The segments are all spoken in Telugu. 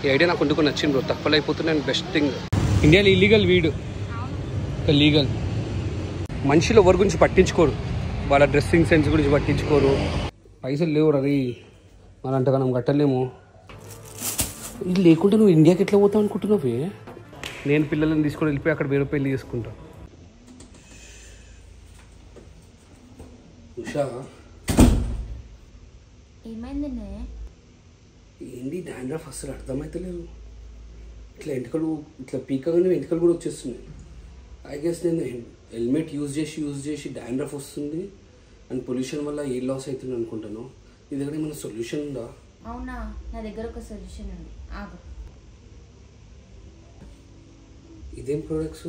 ఈ ఐడియా నాకు కొంచెం నచ్చింది బ్రో. తక్కువలో అయిపోతుంది అండ్ బెస్ట్ థింగ్. ఇండియాలో ఇల్లీగల్ వీడు, లీగల్. మనుషులు ఎవరి గురించి పట్టించుకోరు, వాళ్ళ డ్రెస్సింగ్ సెన్స్ గురించి పట్టించుకోరు. పైసలు లేవు రవి, మన అంటగా మనం కట్టలేము. ఇది లేకుంటే నువ్వు ఇండియాకి ఎట్లా పోతావు అనుకుంటున్నావే? నేను పిల్లలను తీసుకొని వెళ్ళిపోయి అక్కడ వేరే పెళ్ళి చేసుకుంటా. ఉషా ఏమైంది? ఏంటి డాండ్రఫ్ అసలు అర్థమవుతలేదు. ఇట్లా ఎంటికలు ఇట్లా పీకగానే ఎంటికలు కూడా వచ్చేస్తున్నాయి. ఐ గెస్ నేను హెల్మెట్ యూజ్ చేసి డాండ్రఫ్ వస్తుంది అండ్ పొల్యూషన్ వల్ల ఏ లాస్ అవుతుంది అనుకుంటాను. నీ దగ్గర ఏమైనా సొల్యూషన్ ఉందా? అవునా, నా దగ్గర ఒక సొల్యూషన్ ఉంది, ఆగు. ఇదేం products?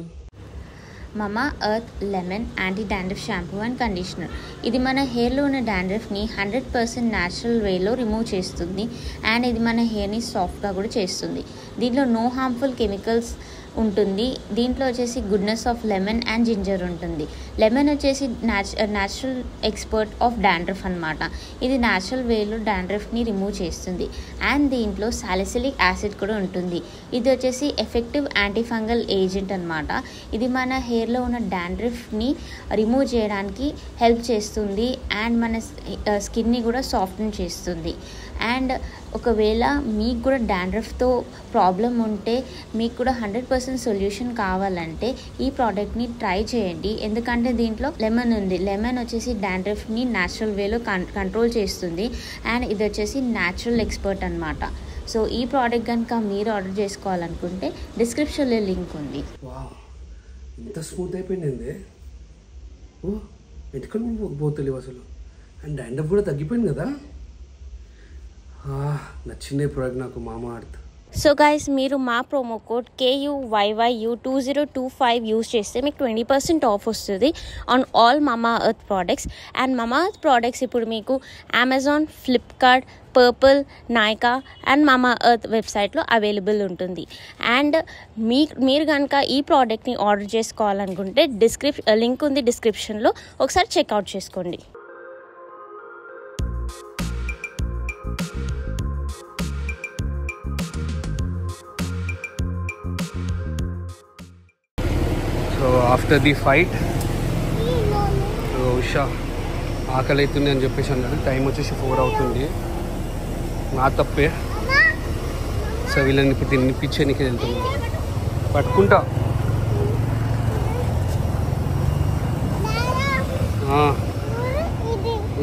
Mamaearth lemon anti dandruff shampoo and conditioner. ఇది మన హెయిర్లో ఉన్న డాండ్రఫ్ని 100% న్యాచురల్ వేలో రిమూవ్ చేస్తుంది అండ్ ఇది మన హెయిర్ని సాఫ్ట్గా కూడా చేస్తుంది. దీంట్లో నో హార్మ్ఫుల్ కెమికల్స్ ఉంటుంది. దీంట్లో వచ్చేసి goodness of lemon and ginger ఉంటుంది. లెమన్ వచ్చేసి న్యాచురల్ ఎక్స్పర్ట్ ఆఫ్ డాండ్రఫ్ అనమాట. ఇది న్యాచురల్ వేలో డాండ్రఫ్ని రిమూవ్ చేస్తుంది అండ్ దీంట్లో సాలిసిలిక్ యాసిడ్ కూడా ఉంటుంది. ఇది వచ్చేసి ఎఫెక్టివ్ యాంటీ ఫంగల్ ఏజెంట్ అనమాట. ఇది మన హెయిర్లో ఉన్న డాండ్రఫ్ని రిమూవ్ చేయడానికి హెల్ప్ చేస్తుంది అండ్ మన స్కిన్ని కూడా సాఫ్టన్ చేస్తుంది. అండ్ ఒకవేళ మీకు కూడా డాండ్రఫ్తో ప్రాబ్లం ఉంటే, మీకు కూడా 100% సొల్యూషన్ కావాలంటే ఈ ప్రోడక్ట్ని ట్రై చేయండి. ఎందుకంటే దీంట్లో లెమన్ ఉంది. లెమన్ వచ్చేసి డాండ్రఫ్ని న్యాచురల్ వేలో కంట్రోల్ చేస్తుంది అండ్ ఇది వచ్చేసి న్యాచురల్ ఎక్స్పర్ట్ అనమాట. సో ఈ ప్రోడక్ట్ కనుక మీరు ఆర్డర్ చేసుకోవాలనుకుంటే డిస్క్రిప్షన్లో లింక్ ఉంది. ఇంత స్మూత్ అయిపోయింది. ఓ వెంట్రుకలు పోతలేవు అసలు అండ్ డాండ్రఫ్ కూడా తగ్గిపోయింది కదా. నచ్చిందే ప్రోడక్ట్ నాకు, మామా అర్త్. సో గైస్, మీరు మా ప్రోమో కోడ్ KUYYU2025 యూజ్ చేస్తే మీకు 20% ఆఫ్ వస్తుంది on all Mamaearth products. And Mamaearth products ఇప్పుడు మీకు Amazon, Flipkart, Purplle, Nykaa and Mamaearth వెబ్సైట్లో అవైలబుల్ ఉంటుంది. అండ్ మీరు కనుక ఈ ప్రోడక్ట్ని ఆర్డర్ చేసుకోవాలనుకుంటే లింక్ ఉంది డిస్క్రిప్షన్లో, ఒకసారి చెక్అవుట్ చేసుకోండి. So after the fight Usha ఆకలి అవుతుంది అని చెప్పేసి అన్నాడు. టైం వచ్చేసి 4 అవుతుంది. నా తప్పే. సో వీళ్ళని ఇప్పుడు తినిపించేనికి వెళ్తున్నాను. పట్టుకుంటా.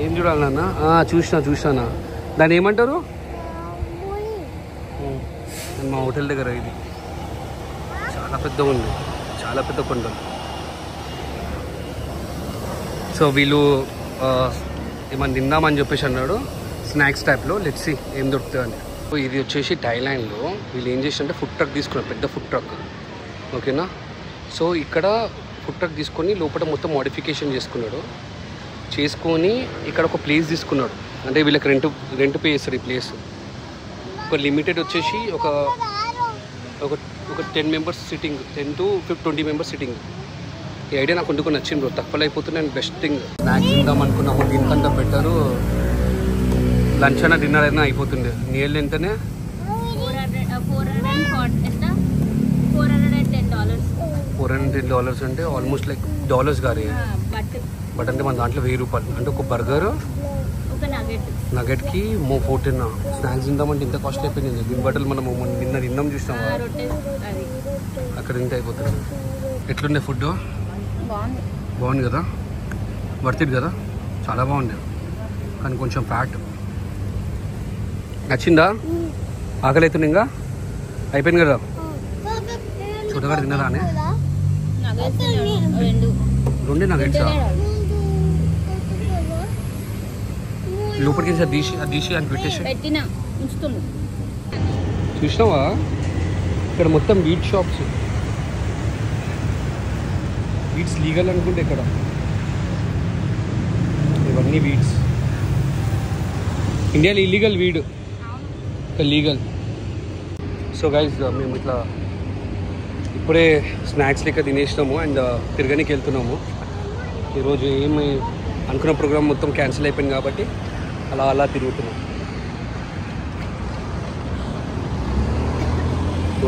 ఏం చూడాలన్నా? చూసినా. దాన్ని ఏమంటారు? మా హోటల్ దగ్గర ఇది చాలా పెద్దగా ఉంది, చాలా పెద్ద కొండలు. సో వీళ్ళు ఏమన్నా తిందామని చెప్పేసి అన్నాడు, స్నాక్స్ టైప్లో. లెట్స్ సీ ఏం దొరుకుతుందని. ఇది వచ్చేసి థాయిలాండ్లో వీళ్ళు ఏం చేసిందంటే ఫుడ్ ట్రక్ తీసుకున్నారు, పెద్ద ఫుడ్ ట్రక్. ఓకేనా? సో ఇక్కడ ఫుడ్ ట్రక్ తీసుకొని లోపల మొత్తం మోడిఫికేషన్ చేసుకొని ఇక్కడ ఒక ప్లేస్ తీసుకున్నాడు. అంటే వీళ్ళకి రెంట్ పే చేస్తారు. ఈ ప్లేస్ ఒక లిమిటెడ్ వచ్చేసి ఒక 10 members sitting, 10 to 20 members sitting. ఈ ఐడియా నాకు కొంచెం నచ్చింది బ్రో. తక్కువలో అయిపోతుంది అండ్ బెస్ట్ థింగ్. స్నాక్స్ తిందాం అనుకున్నాము, దీనికంతా బెటరు లంచ్ అయినా డిన్నర్ అయినా అయిపోతుంది. నియర్లీ ఎంతనే? $410 అంటే ఆల్మోస్ట్ లైక్ డాలర్స్ గారి. బట్ అంటే మన దాంట్లో ₹1000 అంటే ఒక బర్గర్, నగెట్కి 14. స్నాక్స్ తిందామంటే ఇంత కాస్ట్ అయిపోయింది. దీని బట్టలు మనం నిన్న తిందాం చూసినాం, అక్కడ ఇంత అయిపోతుంది. ఎట్లుండే ఫుడ్? బాగుంది కదా, వర్తిడ్ కదా, చాలా బాగుంది. కానీ కొంచెం ఫ్యాట్. నచ్చిందా? ఆకలి అవుతుంది ఇంకా అయిపోయింది కదా. చూడగారు తిన్నదానే? 2 నగెట్సా? లోపలికి తీసి అని పెట్టేసి చూసినావా? ఇక్కడ మొత్తం వీట్ షాప్స్. వీట్స్ లీగల్ అనుకుంటే ఇక్కడ ఇవన్నీ వీట్స్. ఇండియాలో ఇల్లీగల్ వీడు, లీగల్. సో గైస్, మేము ఇట్లా ఇప్పుడే స్నాక్స్ లెక్క తినేసినాము అండ్ తిరగనికి వెళ్తున్నాము. ఈరోజు ఏమి అనుకున్న ప్రోగ్రామ్ మొత్తం క్యాన్సిల్ అయిపోయింది కాబట్టి అలా తిరుగుతున్నాం.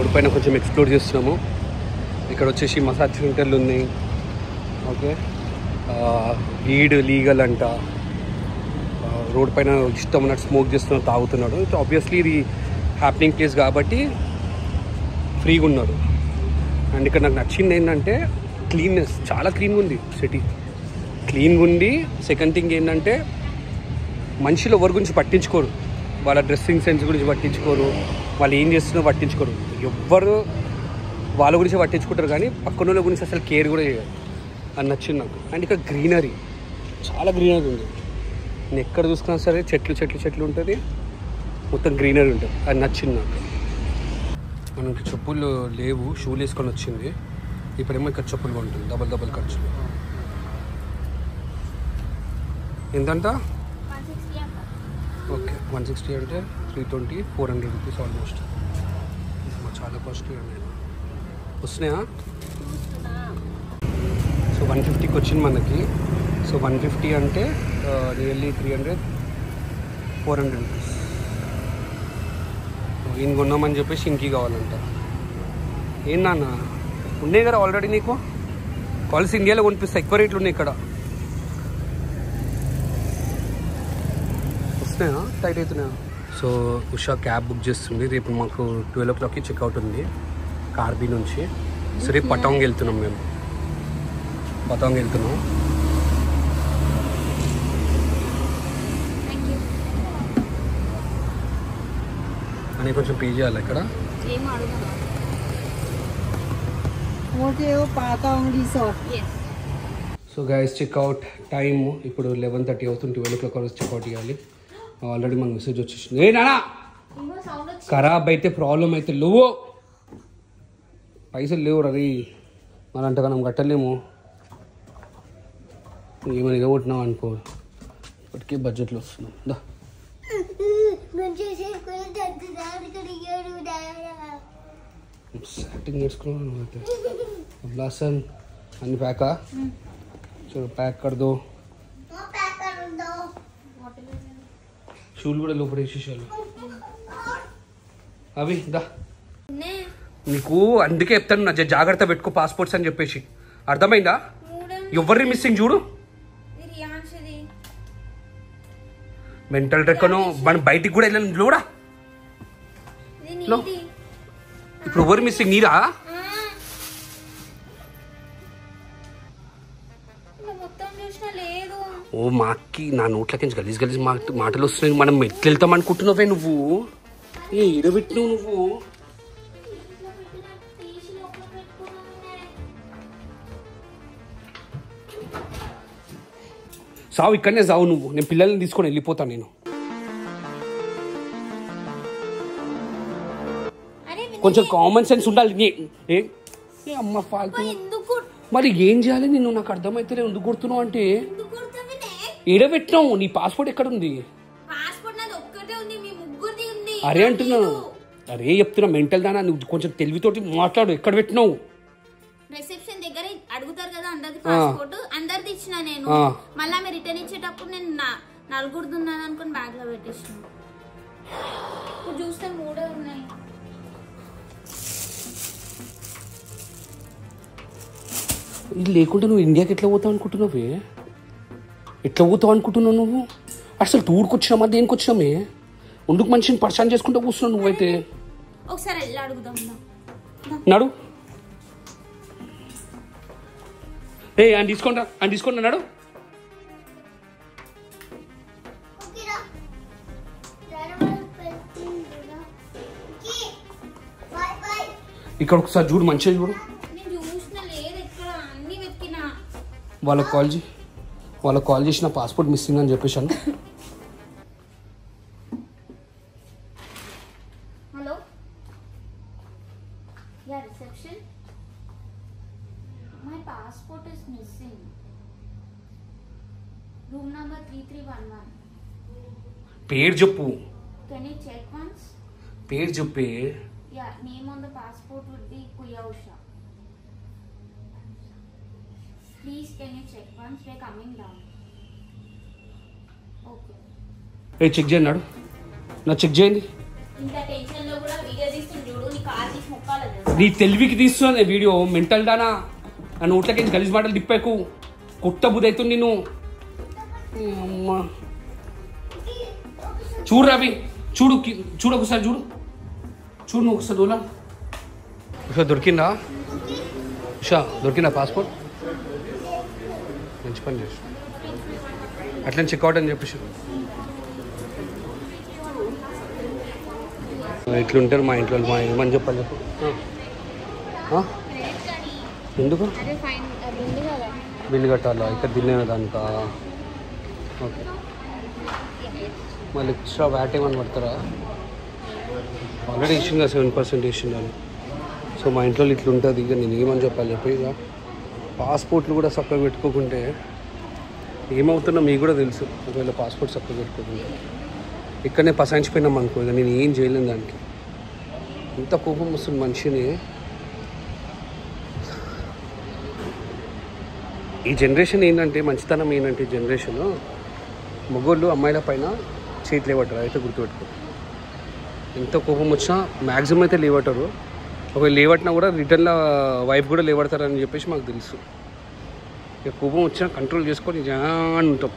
రోడ్ పైన కొంచెం ఎక్స్ప్లోర్ చేస్తున్నాము. ఇక్కడ వచ్చేసి మసాజ్ సెంటర్లు ఉన్నాయి. ఓకే, వీడ్ లీగల్ అంట. రోడ్ పైన ఇష్టం ఉన్నట్టు స్మోక్ చేస్తున్నాడు, తాగుతున్నాడు. ఆబ్వియస్లీ ఇది హ్యాపెనింగ్ ప్లేస్ కాబట్టి ఫ్రీగా ఉన్నారు. అండ్ ఇక్కడ నాకు నచ్చింది ఏంటంటే క్లీన్నెస్, చాలా క్లీన్గా ఉంది. సిటీ క్లీన్గా ఉంది. సెకండ్ థింగ్ ఏంటంటే మనుషులు ఎవరి గురించి పట్టించుకోరు, వాళ్ళ డ్రెస్సింగ్ సెన్స్ గురించి పట్టించుకోరు, వాళ్ళు ఏం చేస్తున్నారో పట్టించుకోరు. ఎవ్వరు వాళ్ళ గురించి పట్టించుకుంటారు కానీ పక్కన వాళ్ళ గురించి అసలు కేర్ కూడా చేయరు. అది నచ్చింది నాకు. అండ్ ఇక్కడ గ్రీనరీ, చాలా గ్రీనరీ ఉంది. నేను ఎక్కడ చూసుకున్నా సరే చెట్లు చెట్లు చెట్లు ఉంటుంది, మొత్తం గ్రీనరీ ఉంటుంది. అది నచ్చింది నాకు. మనకి చెప్పులు లేవు, షూలు వేసుకొని వచ్చింది. ఇప్పుడేమో ఇక్కడ చెప్పులు కొంటుంది, డబల్ ఖర్చులు. ఎంతంట? ఓకే, 160 అంటే 320, 400 రూపీస్ ఆల్మోస్ట్. చాలా కాస్ట్లీ అండి. వస్తున్నాయా? సో 150కి వచ్చింది మనకి. సో 150 అంటే నియర్లీ 300, 400 రూపీస్. ఈయన కొన్నామని చెప్పేసి ఇంకీ కావాలంట. ఏందన్నా ఉన్నాయి కదా ఆల్రెడీ, నీకు కాల్స్ ఇండియాలో కొనిపిస్తాయి. ఎక్కువ రేట్లు ఉన్నాయి ఇక్కడ. వస్తున్నాయా? టైట్ అవుతున్నాయా? సో ఉషా క్యాబ్ బుక్ చేస్తుంది. రేపు మాకు 12 o'clockకి చెక్అవుట్ ఉంది కార్బీ నుంచి. సో రేపు పటాంగ్ వెళ్తున్నాం. మేము పటాంగ్ వెళ్తున్నాం. అని కొంచెం పే చేయాలి ఇక్కడ. సో గైస్, చెక్అవుట్ టైమ్ ఇప్పుడు 11:30 అవుతుంది. 12 o'clock వరకు చెక్అవుట్ చేయాలి. ఆల్రెడీ మనకు మెసేజ్ వచ్చేసింది. ఏ నానా ఖరాబ్ అయితే ప్రాబ్లం అయితే లేవు, పైసలు లేవు రవి, మన అంతగానం కట్టలేము. ఏమైనా ఇవ్వబోతున్నావు అనుకో, ఇప్పటికీ బడ్జెట్లో వస్తున్నాం. దా యాక్టింగ్ నేర్చుకున్నాను అయితే. లాసన్ అన్ని ప్యాకా? చలో ప్యాక్ కర్ దో. షూలు కూడా లోపల వేసేసాను అవి. దా నీకు అందుకే చెప్తాను నా జాగ్రత్త పెట్టుకో పాస్పోర్ట్స్ అని చెప్పేసి, అర్థమైందా? ఎవరిని మిస్సింగ్ చూడు. మెంటల్ రెక్కను మనం బయటికి కూడా వెళ్ళాను చూడా. ఇప్పుడు ఎవరు మిస్సింగ్? నీరా? ఓ మాకి నా నోట్లకి గలీజ్ మాటలు వస్తున్నాయి. మనం ఎట్లా వెళ్తాం అనుకుంటున్నావే నువ్వు? ఏ ఇడబెట్టినావు నువ్వు? సావు ఇక్కడనే సావు నువ్వు. నేను పిల్లల్ని తీసుకొని వెళ్ళిపోతాను. నేను కొంచెం కామన్ సెన్స్ ఉండాలి. అమ్మ ఫాల్తు. మరి ఏం చేయాలి నిన్ను? నాకు అర్థమైతే ఎందుకు కొడుతున్నావు అంటే, ఏడబెట్టినావు. నీ పాస్పోర్ట్ ఎక్కడ ఉంది? అరే అంటున్నాను, అరే చెప్తున్నా మెంటల్ దానా. నువ్వు కొంచెం తెలివితోటి మాట్లాడు. ఎక్కడ పెట్టినావు? రిసెప్షన్ దగ్గర అడుగుతారు కదా అందరిది పాస్పోర్ట్, అందరిది ఇచ్చిన నేను. మళ్ళీ మీరు రిటర్న్ ఇచ్చేటప్పుడు నేను నలుగురిది ఉన్నాను అనుకుని బ్యాగ్ లో పెట్టేసిన. ఇప్పుడు చూస్తే 3 ఉన్నాయి. ఇది లేకుంటే నువ్వు ఇండియాకి ఎట్లా పోతావు అనుకుంటున్నావే? ఎట్లా పోతావు అనుకుంటున్నావు నువ్వు? అసలు టూర్కి వచ్చినామా దేనికి వచ్చినామే? ఉండుకు మనిషిని పరిచయం చేసుకుంటూ కూర్చున్నావు నువ్వైతే. ఒకసారి వెళ్ళి అడుగుదాం. నడు. ఏ ఆయన తీసుకోండి, ఆయన తీసుకోండి. నడు. ఇక్కడ ఒకసారి చూడు, మంచిగా చూడు. వాళ్ళకి కాల్ చేసి నా పాస్పోర్ట్ మిస్సింగ్ అని చెప్పేసాను. Hello, ya reception. My passport is missing. Room number 3311. పేరు చెప్పు. Can you check once? పేరు చెప్పే. Ya, name on the passport would be కుయా Usha. Please can you check once? We are coming down. Okay. ఏ చెక్ చేయండి. నా చెక్ చేయండి. ఇంత టెన్షన్ లో కూడా వీడియో తీస్తుండు. నీ కార్ నీ తెలివికి తీస్తుంది వీడియో మెంటల్ దానా ఆ నోట్లకి గలీజ్ మాటలు తిప్పాకు కొట్ట బుద్ధి అవుతుంది నేను అమ్మా చూడు రవి చూడు చూడు ఒకసారి చూడు చూడు నువ్వు ఒకసారి దూలా ఉషా దొరికిందా ఉషా దొరికిందా పాస్పోర్ట్ మంచి పని చేసి అట్లా చెక్అవుట్ అని చెప్పేసి ఎట్లుంటారు మా ఇంట్లో మా ఏమని చెప్పాలి చెప్పు ఎందుకు బిల్లు కట్టాలా ఇక్కడ బిల్లు దానికా ఓకే మళ్ళీ ఎక్స్ట్రా వ్యాట్ ఏమని పడతారా ఆల్రెడీ ఇచ్చింది కదా 7% ఇచ్చిందని సో మా ఇంట్లో ఇట్లా ఉంటుంది ఇక నేను ఏమని చెప్పాలి చెప్పి ఇక పాస్పోర్ట్లు కూడా చక్కగా పెట్టుకోకుంటే ఏమవుతుందో మీకు కూడా తెలుసు ఒకవేళ పాస్పోర్ట్ చక్కగా పెట్టుకోకుండా ఇక్కడనే పసాయించిపోయినాం అనుకో ఇక నేను ఏం చేయలేను దానికి ఇంత కోపం వస్తుంది మనిషిని ఈ జనరేషన్ ఏంటంటే మంచితనం ఏంటంటే ఈ జనరేషను మగోళ్ళు అమ్మాయిల పైన చేతి లేవటారు అయితే గుర్తుపెట్టుకో ఎంత కోపం వచ్చినా మ్యాక్సిమం అయితే లేవటారు ఒకవేళ లేవట్టినా కూడా రిటర్న్లో వైఫ్ కూడా లేవడతారని చెప్పేసి మాకు తెలుసు ఇక కోపం వచ్చినా కంట్రోల్ చేసుకొని జాన్ ఉంటాం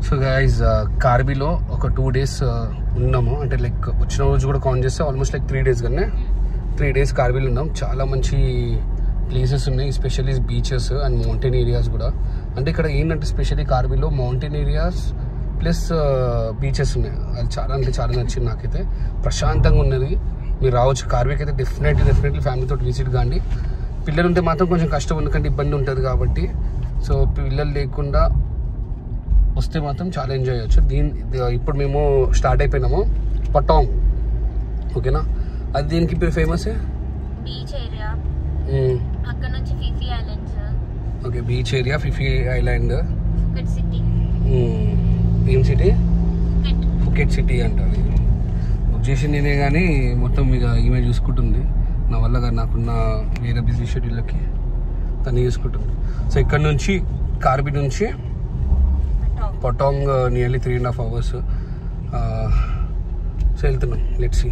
సో గైజ్ కార్బీలో ఒక 2 days ఉన్నాము అంటే లైక్ వచ్చిన రోజు కూడా కౌంట్ చేస్తే ఆల్మోస్ట్ లైక్ 3 days కానీ 3 days కార్బీలో ఉన్నాం చాలా మంచి ప్లేసెస్ ఉన్నాయి especially beaches and mountain areas కూడా అంటే ఇక్కడ ఏంటంటే స్పెషల్లీ కార్బీలో మౌంటైన్ ఏరియాస్ ప్లస్ బీచెస్ ఉన్నాయి అది చాలా అంటే చాలా నచ్చింది నాకైతే ప్రశాంతంగా ఉన్నది మీరు రావచ్చు కార్బీకి అయితే డెఫినెట్లీ ఫ్యామిలీతో విజిట్ కాండి పిల్లలు ఉంటే మాత్రం కొంచెం కష్టం ఎందుకంటే ఇబ్బంది ఉంటుంది కాబట్టి సో పిల్లలు లేకుండా వస్తే మాత్రం చాలా ఎంజాయ్ చేయొచ్చు ఇప్పుడు మేము స్టార్ట్ అయిపోయినాము పటాంగ్ ఓకేనా అది దీనికి ఇప్పుడు ఫేమస్ బీచ్ ఏరియా అక్కడ నుంచి Phi Phi islands okay beach area Phi Phi island Phuket city ఏం సిటీ ఫుకెట్ సిటీ అంటారు బుక్ చేసి నేనే కానీ మొత్తం ఇక ఈమె చూసుకుంటుంది నా వల్ల నాకున్న వేరే బిజీ షెడ్యూల్కి తను చూసుకుంటుంది సో ఇక్కడ నుంచి కార్బీ నుంచి పటాంగ్ నియర్లీ 3.5 hours సో వెళ్తున్నాం లెట్స్ సీ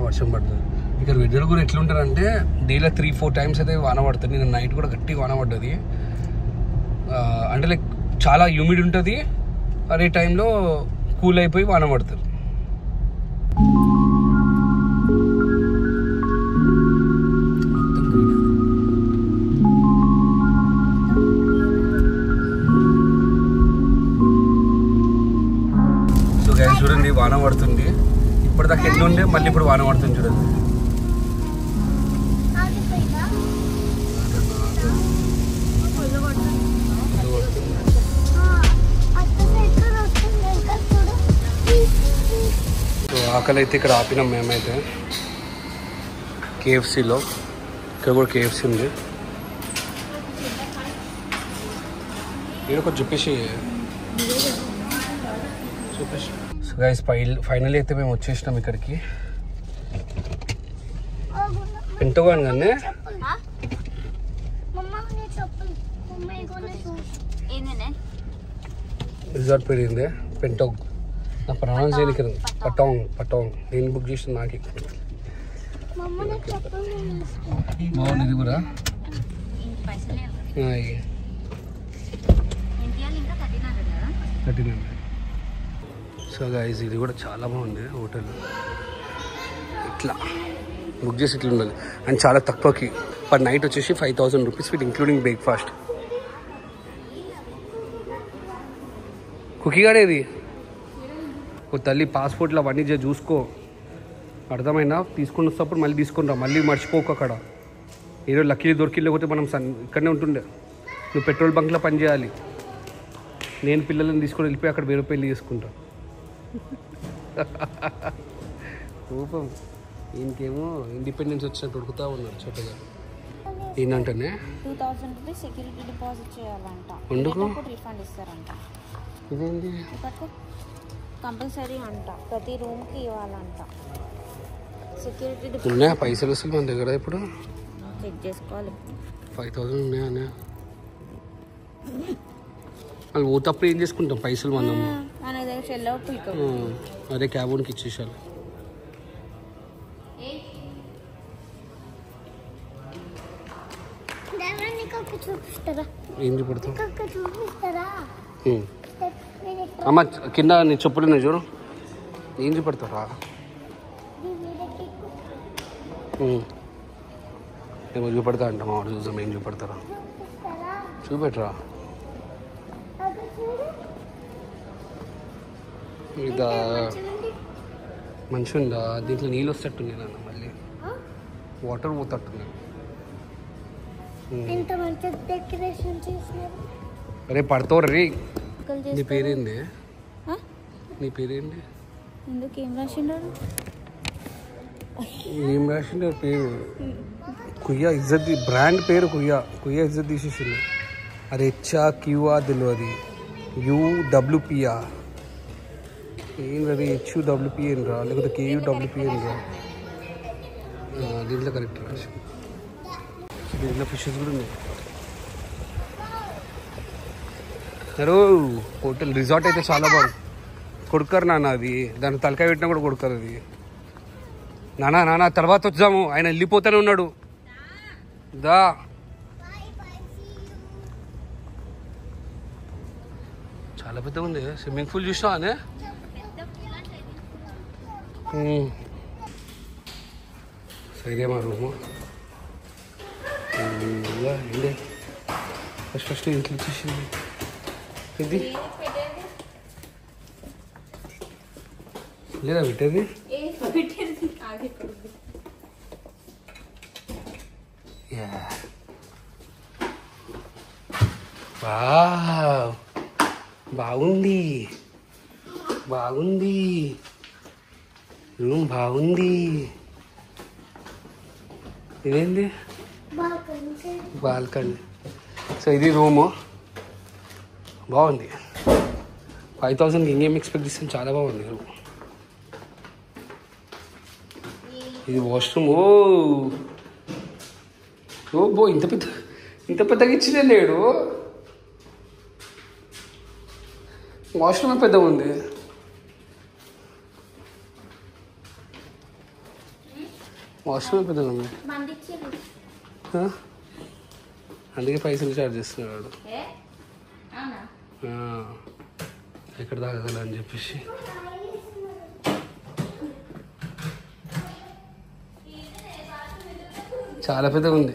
వర్షం పడుతుంది ఇక్కడ వెదర్ కూడా ఎట్లుంటారంటే డేలో 3-4 times అయితే వాన పడుతుంది నేను నైట్ కూడా గట్టిగా వాన పడ్డది అంటే లైక్ చాలా హ్యూమిడ్ ఉంటుంది అదే టైంలో కూల్ అయిపోయి వాన పడుతుంది చూడండి వాన పడుతుంది ఇప్పటిదాకా ఎన్ని ఉండే మళ్ళీ ఇప్పుడు వాన పడుతుంది చూడండి సో ఆకలి అయితే ఇక్కడ ఆపినాం మేమైతే కేఎఫ్సీలో ఇక్కడ కూడా కేఎఫ్సీ ఉంది నేను కొంచెం చెప్పేసి సో గైస్ ఫైనల్లీ అయితే మేము వచ్చేసినాం ఇక్కడికి పెంటోగాన్ కానీ రిసార్ట్ పేరు ఏంది పెంటోగ్ నా ప్రొనౌన్స్ చేయడానికి పటాంగ్ నేను బుక్ చేసిన నాకు బాగుంది ఇది కూడా సో గైస్ ఇది కూడా చాలా బాగుంది హోటల్ ఇట్లా బుక్ చేసి ఇట్లా ఉండాలి అండ్ చాలా తక్కువకి పర్ నైట్ వచ్చేసి 5,000 rupees విత్ ఇంక్లూడింగ్ బ్రేక్ఫాస్ట్ కుకీగాడేది ఓ తల్లి పాస్పోర్ట్లో అవన్నీ చూసుకో అర్థమైనా తీసుకొని వస్తప్పుడు మళ్ళీ తీసుకొని రా మళ్ళీ మర్చిపోకు అక్కడ ఏదో లక్కీ దొరికి లేకపోతే మనం ఇక్కడనే ఉంటుండే నువ్వు పెట్రోల్ బంక్లో పని చేయాలి నేను పిల్లలను తీసుకొని వెళ్ళిపోయి అక్కడ వేరే పెళ్ళి చేసుకుంటా రూపం ఈయనకేమో ఇండిపెండెన్స్ వచ్చినట్టు ఉడుకుతా ఉన్నాడు చోటగా ఏంటంటే 2000 rupees సెక్యూరిటీ డిపాజిట్ చేయాలంట ఎందుకు రిఫండ్ ఇస్తారంట ఇదేంటి కంపల్సరీ అంట ప్రతి రూమ్కి ఇవ్వాలంట సెక్యూరిటీ ఉన్నాయా పైసలు అసలు మన దగ్గర ఇప్పుడు చెక్ చేసుకోవాలి 5,000 ఉన్నాయా అనే వాళ్ళు ఓతప్పుడు ఏం చేసుకుంటాం పైసలు మనం మన దగ్గర చెల్లవు అదే క్యాబోన్కి ఇచ్చేసాను ఏం చూపెడతావు అమ్మ కింద నీ చెప్పులు ఉన్నాయి చూడు ఏం చూపెడతారా ఏమో చూపెడతా అంట మా వాడు చూసాం ఏం చూపెడతారా చూపెట్టరా ఇదా మంచిగా ఉందా దీంట్లో నీళ్ళు వస్తట్టుంది నాన్న మళ్ళీ వాటర్ పోతట్టుంది అరే పడతావు రే నీ పేరేంది నీ పేరేంటి ఎందుకు ఏం రాసిండారు ఏం రాసిండే పేరు కుయ్యా ఇజ్జత్ బ్రాండ్ పేరు కుయ్యా ఇజ్జత్ తీసేసింది అది హెచ్ఆ క్యూఆ తెలియదు యూడబ్ల్యూపిఆ ఏంటది హెచ్యూడబ్ల్యూపి అని రా లేకపోతే కేయూడబ్ల్యూపి అని రా దీంట్లో కరెక్ట్ రాసి దీంట్లో ఫిషెస్ కూడా ఉన్నాయి అరే హోటల్ రిసార్ట్ అయితే చాలా బాగుంది కొడుకరు నాన్న అది దాన్ని తలకాయ పెట్టినా కూడా కొడుకరు అది నానా తర్వాత వచ్చాము ఆయన వెళ్ళిపోతూనే ఉన్నాడు దా చాలా పెద్ద ఉంది స్విమ్మింగ్ పూల్ చూసినా అనే సరే మా రూము ఏంటి ఫస్ట్ ఇంట్లో వచ్చేసింది ఇది లేదా పెట్టేది బాగుంది రూమ్ బాగుంది ఇదేంది బాల్కనీ సో ఇది రూము బాగుంది 5000 ఇంకేం ఎక్స్పెక్ట్ చేస్తాను చాలా బాగుంది రూమ్ ఇది వాష్రూమ్ ఓ బో ఇంత పెద్దగా ఇచ్చినే లేడు వాష్రూమ్ పెద్దగా ఉంది వాష్రూమ్ పెద్దగా ఉంది అందుకే పైసలు చార్జ్ చేస్తున్నాడు ఎక్కడ తాగగల అని చెప్పేసి చాలా పెద్దగా ఉంది